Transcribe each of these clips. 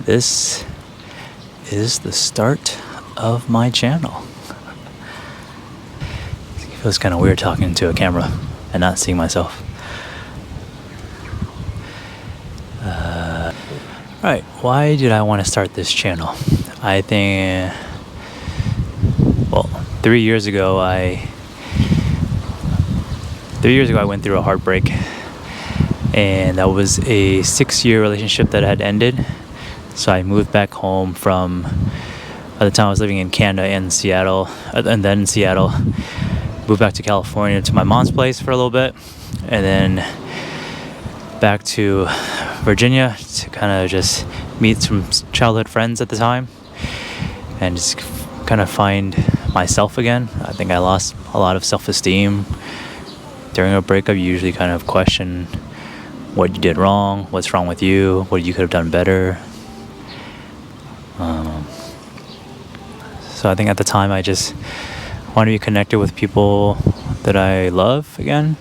This is the start of my channel. It feels kind of weird talking to a camera and not seeing myself. Right, why did I want to start this channel? I think, 3 years ago I went through a heartbreak, and that was a 6-year relationship that had ended. So I moved back home from, at the time I was living in Canada and Seattle, and then in Seattle, moved back to California to my mom's place for a little bit, and then back to Virginia to kind of just meet some childhood friends at the time and just kind of find myself again. I think I lost a lot of self-esteem. During a breakup, you usually kind of question what you did wrong, what's wrong with you, what you could have done better. So I think at the time I just wanted to be connected with people that I love again.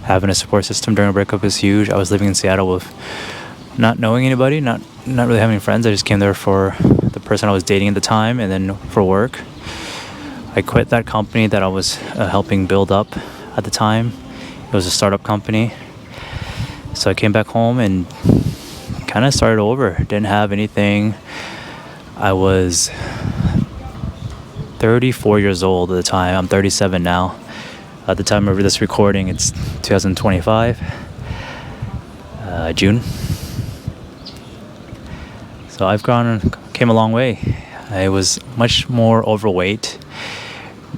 Having a support system during a breakup is huge. I was living in Seattle with not knowing anybody, not really having friends. I just came there for the person I was dating at the time and then for work. I quit that company that I was helping build up at the time. It was a startup company. So I came back home and kind of started over. Didn't have anything. I was 34 years old at the time. I'm 37 now. At the time of this recording, it's 2025, June. So I've came a long way. I was much more overweight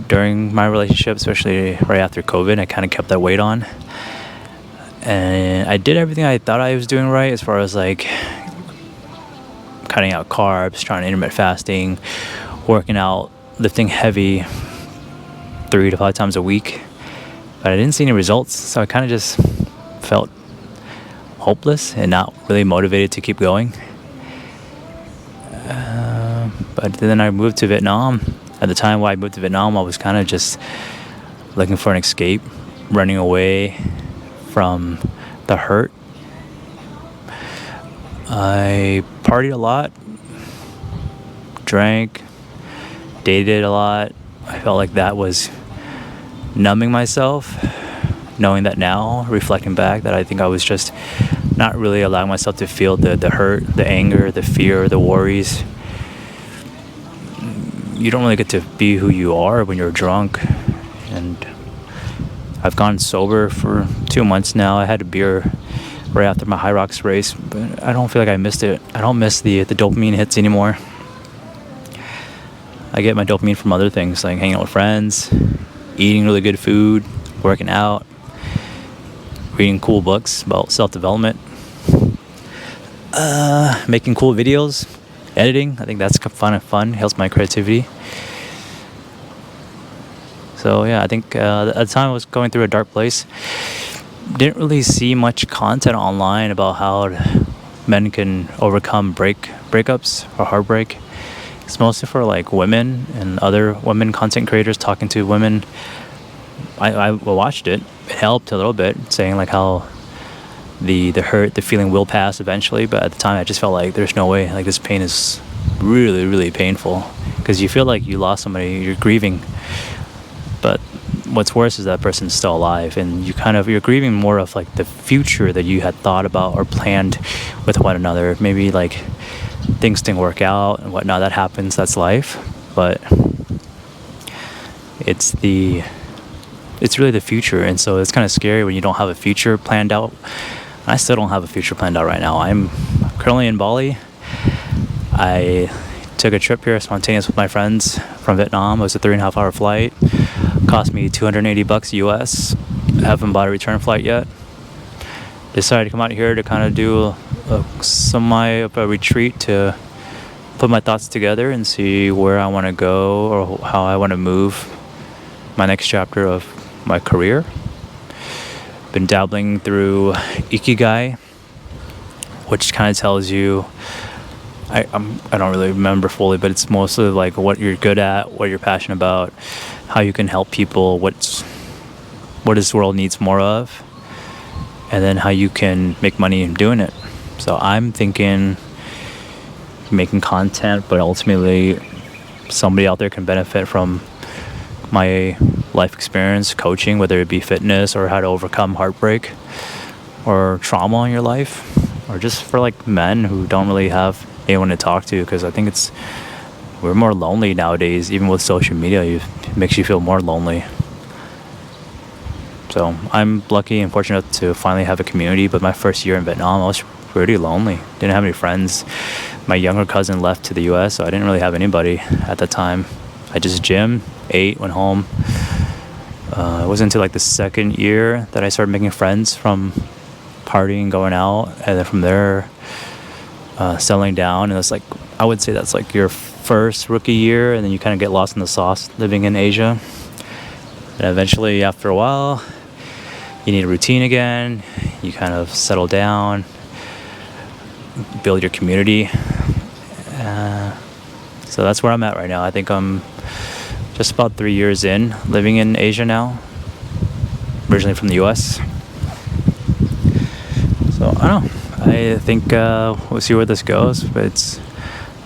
during my relationship, especially right after COVID. I kind of kept that weight on. And I did everything I thought I was doing right, as far as like cutting out carbs, trying intermittent fasting, working out, lifting heavy 3 to 5 times a week. But I didn't see any results, so I kind of just felt hopeless and not really motivated to keep going. But then I moved to Vietnam. At the time when I moved to Vietnam, I was kind of just looking for an escape, running away from the hurt. I partied a lot, drank, dated a lot. I felt like that was numbing myself, knowing that now, reflecting back, that I think I was just not really allowing myself to feel the hurt, the anger, the fear, the worries. You don't really get to be who you are when you're drunk. And I've gone sober for 2 months now. I had a beer right after my High Rocks race, but I don't feel like I missed it. I don't miss the dopamine hits anymore. I get my dopamine from other things, like hanging out with friends, eating really good food, working out, reading cool books about self-development, making cool videos, editing. I think that's fun, helps my creativity. So yeah, I think at the time I was going through a dark place. Didn't really see much content online about how men can overcome breakups or heartbreak. It's mostly for like women and other women content creators talking to women. I watched it. It helped a little bit, saying like how the hurt, the feeling will pass eventually. But at the time, I just felt like there's no way. Like this pain is really, really painful, because you feel like you lost somebody. You're grieving, but what's worse is that person's still alive, and you're grieving more of like the future that you had thought about or planned with one another. Maybe like things didn't work out and whatnot. That happens. That's life. But it's really the future, and so it's kind of scary when you don't have a future planned out. I still don't have a future planned out right now. I'm currently in Bali. I took a trip here spontaneous with my friends from Vietnam. It was a 3.5-hour flight. Cost me $280 US. Haven't bought a return flight yet. Decided to come out here to kind of do a retreat to put my thoughts together and see where I want to go or how I want to move my next chapter of my career. Been dabbling through Ikigai, which kind of tells you, I don't really remember fully, but it's mostly like what you're good at, what you're passionate about, how you can help people, what this world needs more of, and then how you can make money in doing it. So I'm thinking making content, but ultimately somebody out there can benefit from my life experience coaching, whether it be fitness or how to overcome heartbreak or trauma in your life, or just for like men who don't really have anyone to talk to, because I think we're more lonely nowadays. Even with social media, it makes you feel more lonely. So I'm lucky and fortunate to finally have a community, but my first year in Vietnam, I was pretty lonely. Didn't have any friends. My younger cousin left to the US, so I didn't really have anybody at the time. I just gym, ate, went home. It wasn't until like the second year that I started making friends from partying, going out, and then from there, settling down. And it's like, I would say that's like your first rookie year, and then you kind of get lost in the sauce living in Asia. And eventually, after a while, you need a routine again. You kind of settle down, build your community. So that's where I'm at right now. I think I'm just about 3 years in living in Asia now, originally from the US. So I don't know. I think we'll see where this goes, but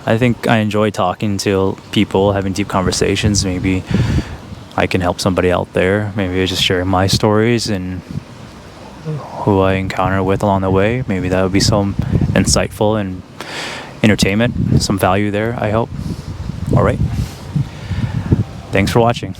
I think I enjoy talking to people, having deep conversations. Maybe I can help somebody out there. Maybe I just share my stories and who I encounter with along the way. Maybe that would be some insightful and entertainment, some value there, I hope. All right. Thanks for watching.